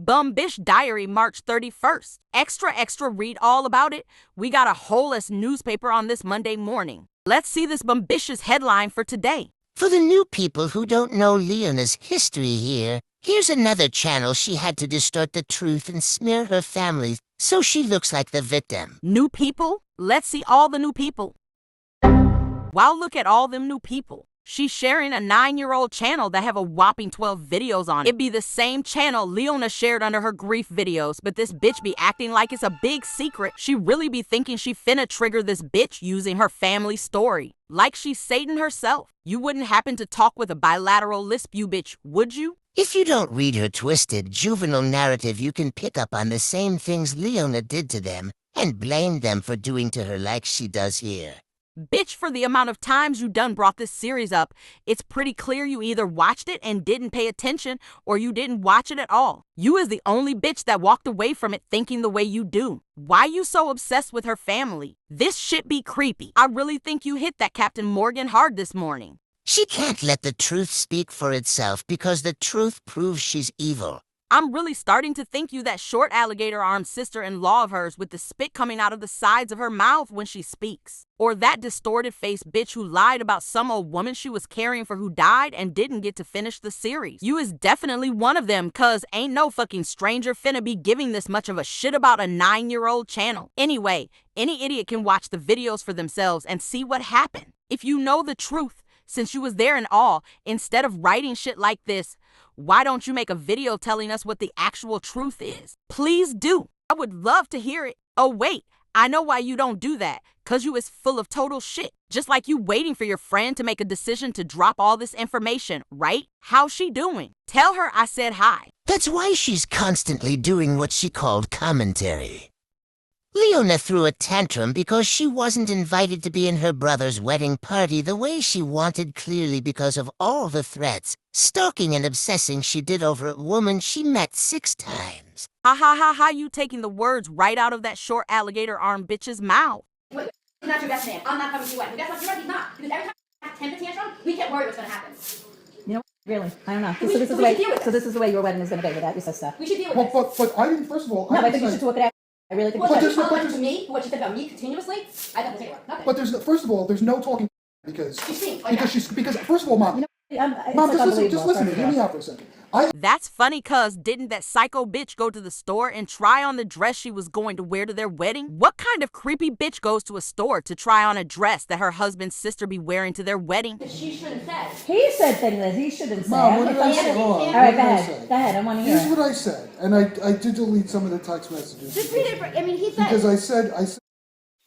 Bum Bish Diary, March 31st. Extra, read all about it. We got a whole-ass newspaper on this Monday morning. Let's see this bumbitious headline for today. For the new people who don't know Leona's history here, here's another channel she had to distort the truth and smear her family so she looks like the victim. New people? Let's see all the new people. Wow, look at all them new people. She's sharing a 9-year-old channel that have a whopping 12 videos on it. It be the same channel Leona shared under her grief videos, but this bitch be acting like it's a big secret. She really be thinking she finna trigger this bitch using her family story. Like she's Satan herself. You wouldn't happen to talk with a bilateral lisp, you bitch, would you? If you don't read her twisted, juvenile narrative, you can pick up on the same things Leona did to them and blame them for doing to her like she does here. Bitch, for the amount of times you done brought this series up, it's pretty clear you either watched it and didn't pay attention or you didn't watch it at all. You is the only bitch that walked away from it thinking the way you do. Why you so obsessed with her family? This shit be creepy. I really think you hit that Captain Morgan hard this morning. She can't let the truth speak for itself because the truth proves she's evil. I'm really starting to think you that short alligator-armed sister-in-law of hers with the spit coming out of the sides of her mouth when she speaks. Or that distorted-faced bitch who lied about some old woman she was caring for who died and didn't get to finish the series. You is definitely one of them, cause ain't no fucking stranger finna be giving this much of a shit about a 9-year-old channel. Anyway, any idiot can watch the videos for themselves and see what happened. If you know the truth, since you was there and all, instead of writing shit like this, why don't you make a video telling us what the actual truth is? Please do. I would love to hear it. Oh wait, I know why you don't do that. Cause you is full of total shit. Just like you waiting for your friend to make a decision to drop all this information, right? How's she doing? Tell her I said hi. That's why she's constantly doing what she called commentary. Leona threw a tantrum because she wasn't invited to be in her brother's wedding party the way she wanted, clearly because of all the threats, stalking and obsessing she did over a woman she met 6 times. Ha, you taking the words right out of that short alligator-armed bitch's mouth. Wait, he's not your best man. I'm not coming to your wedding. Guess what? You're right, he's not. Because every time I have temper tantrum, we can't worry what's going to happen. You know, really, I don't know. So this is the way your wedding is going to be without your sister. We should deal with this. But I didn't, first of all... No, I think you should talk it out. I really think What you you should. told to me, what she said about me continuously, I don't think nothing. But there's, first of all, there's no talking because... Because, first of all, Mom... You know, Mom, like just listen, hear me out for a second. That's funny, cuz didn't that psycho bitch go to the store and try on the dress she was going to wear to their wedding? What kind of creepy bitch goes to a store to try on a dress that her husband's sister be wearing to their wedding? She shouldn't have said. He said things that he shouldn't say. Mom, what did I say? All right, go ahead, I want to hear Here's it. what I said, and I did delete some of the text messages. Just read it. I mean, he said. Because I said...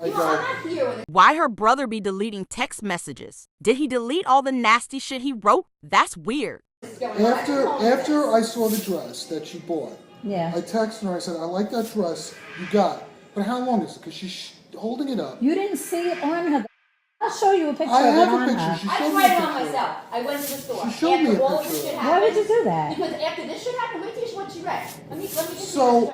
I'm not here when Why her brother be deleting text messages? Did he delete all the nasty shit he wrote? That's weird. After I saw the dress that she bought, Yeah. I texted her, I said, I like that dress you got, but how long is it? Because she's holding it up. You didn't see it on her. I'll show you a picture I of it have a on picture. her. She I showed me tried a it on picture. myself. I went to the store. She showed me a After all picture this of shit it. Why would happened, you do that? Because after this shit happened, wait till you see what she read. Let me just So...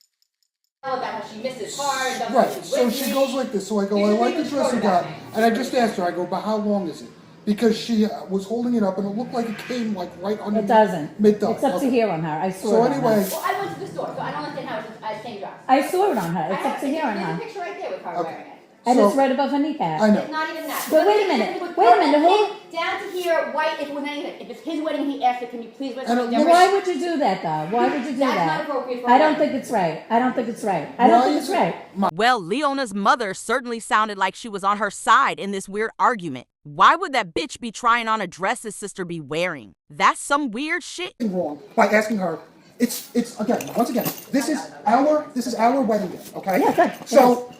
about how she missed his card. Right, so she goes like this. So I go, I like the dress you got. And I just asked her, I go, but how long is it? Because she was holding it up and it looked like it came like right under It doesn't. It does. It's up to here on her. I saw So it on anyway, her. Well, I went to the store, so I don't understand how it's the same dress. I saw it on her. It's up to here on There's a her. picture right there with her Okay. wearing it. And So- it's right above her kneecap. I know. It's not even that. But wait a minute. Who? Down to here, white, if it was anything. If it's his wedding, he asked it, can you please wear And something it- Well, different? why would you do that, though? Why would you do That's that? not appropriate for I a don't wedding. think it's right. I don't think it's right. I don't think it's right. Well, Leona's mother certainly sounded like she was on her side in this weird argument. Why would that bitch be trying on a dress his sister be wearing? That's some weird shit. wrong by asking her. It's again, once again, this is our wedding day, okay? Yeah, good. So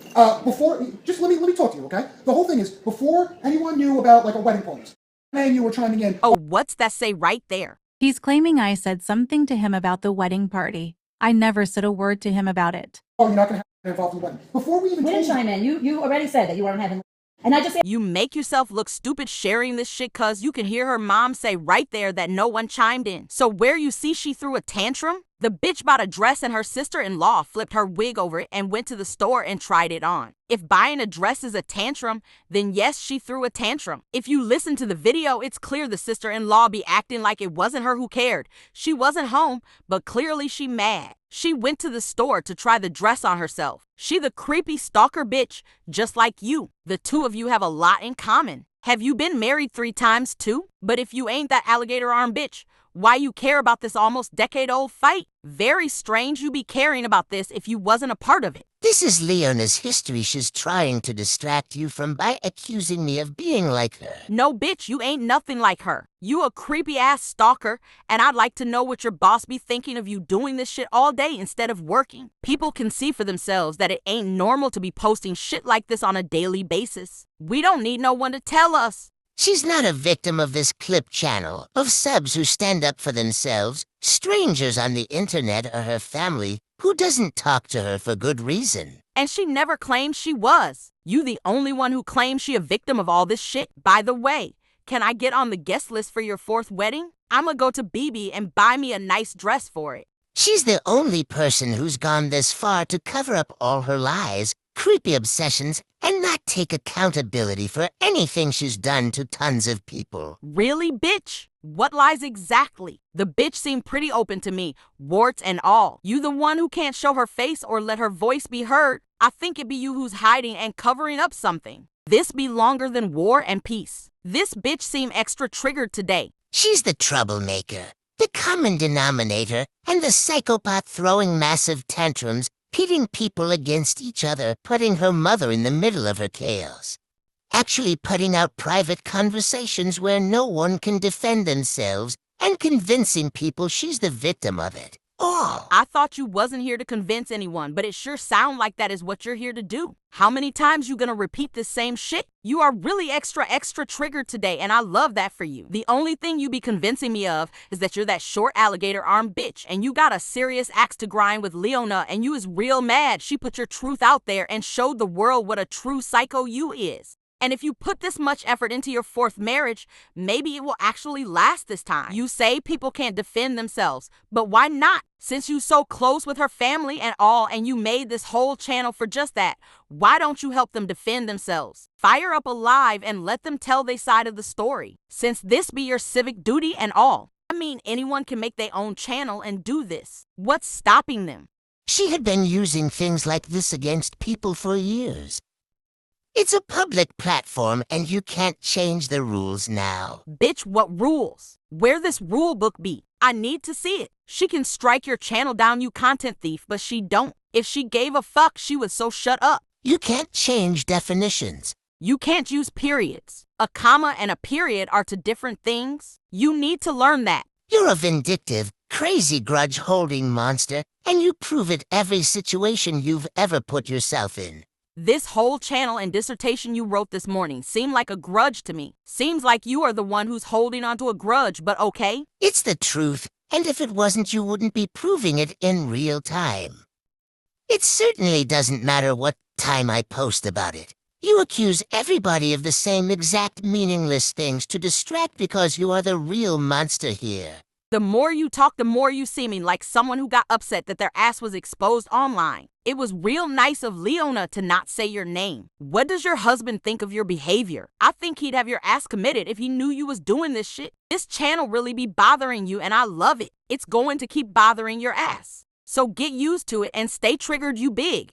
before, just let me talk to you, okay? The whole thing is before anyone knew about like a wedding party, and you were chiming in. Oh, what's that say right there? He's claiming I said something to him about the wedding party. I never said a word to him about it. Oh, you're not gonna have involved in the wedding. Before we even We didn't told chime in. You already said that you weren't having. And I just You make yourself look stupid sharing this shit cause you can hear her mom say right there that no one chimed in. So where you see she threw a tantrum? The bitch bought a dress and her sister-in-law flipped her wig over it and went to the store and tried it on. If buying a dress is a tantrum, then yes, she threw a tantrum. If you listen to the video, it's clear the sister-in-law be acting like it wasn't her who cared. She wasn't home, but clearly she mad. She went to the store to try the dress on herself. She the creepy stalker bitch, just like you. The two of you have a lot in common. Have you been married 3 times too? But if you ain't that alligator arm bitch, why you care about this almost decade-old fight? Very strange you be caring about this if you wasn't a part of it. This is Leona's history she's trying to distract you from by accusing me of being like her. No, bitch, you ain't nothing like her. You a creepy-ass stalker, and I'd like to know what your boss be thinking of you doing this shit all day instead of working. People can see for themselves that it ain't normal to be posting shit like this on a daily basis. We don't need no one to tell us. She's not a victim of this clip channel, of subs who stand up for themselves, strangers on the internet or her family who doesn't talk to her for good reason. And she never claimed she was. You the only one who claims she a victim of all this shit. By the way, can I get on the guest list for your 4th wedding? I'ma go to BB and buy me a nice dress for it. She's the only person who's gone this far to cover up all her lies, creepy obsessions, and not take accountability for anything she's done to tons of people. Really, bitch? What lies exactly? The bitch seemed pretty open to me, warts and all. You the one who can't show her face or let her voice be heard? I think it be you who's hiding and covering up something. This be longer than war and peace. This bitch seem extra triggered today. She's the troublemaker, the common denominator, and the psychopath throwing massive tantrums, pitting people against each other, putting her mother in the middle of her chaos. Actually putting out private conversations where no one can defend themselves and convincing people she's the victim of it. All. I thought you wasn't here to convince anyone, but it sure sound like that is what you're here to do. How many times you gonna repeat this same shit? You are really extra triggered today, and I love that for you. The only thing you be convincing me of is that you're that short alligator arm bitch, and you got a serious axe to grind with Leona, and you is real mad she put your truth out there and showed the world what a true psycho you is. And if you put this much effort into your 4th marriage, maybe it will actually last this time. You say people can't defend themselves, but why not? Since you so close with her family and all, and you made this whole channel for just that, why don't you help them defend themselves? Fire up a live and let them tell their side of the story, since this be your civic duty and all. I mean, anyone can make their own channel and do this. What's stopping them? She had been using things like this against people for years. It's a public platform, and you can't change the rules now. Bitch, what rules? Where this rule book be? I need to see it. She can strike your channel down, you content thief, but she don't. If she gave a fuck, she would so shut up. You can't change definitions. You can't use periods. A comma and a period are 2 different things. You need to learn that. You're a vindictive, crazy grudge-holding monster, and you prove it every situation you've ever put yourself in. This whole channel and dissertation you wrote this morning seem like a grudge to me. Seems like you are the one who's holding onto a grudge, but okay? It's the truth, and if it wasn't, you wouldn't be proving it in real time. It certainly doesn't matter what time I post about it. You accuse everybody of the same exact meaningless things to distract because you are the real monster here. The more you talk, the more you seeming like someone who got upset that their ass was exposed online. It was real nice of Leona to not say your name. What does your husband think of your behavior? I think he'd have your ass committed if he knew you was doing this shit. This channel really be bothering you, and I love it. It's going to keep bothering your ass. So get used to it and stay triggered, you big.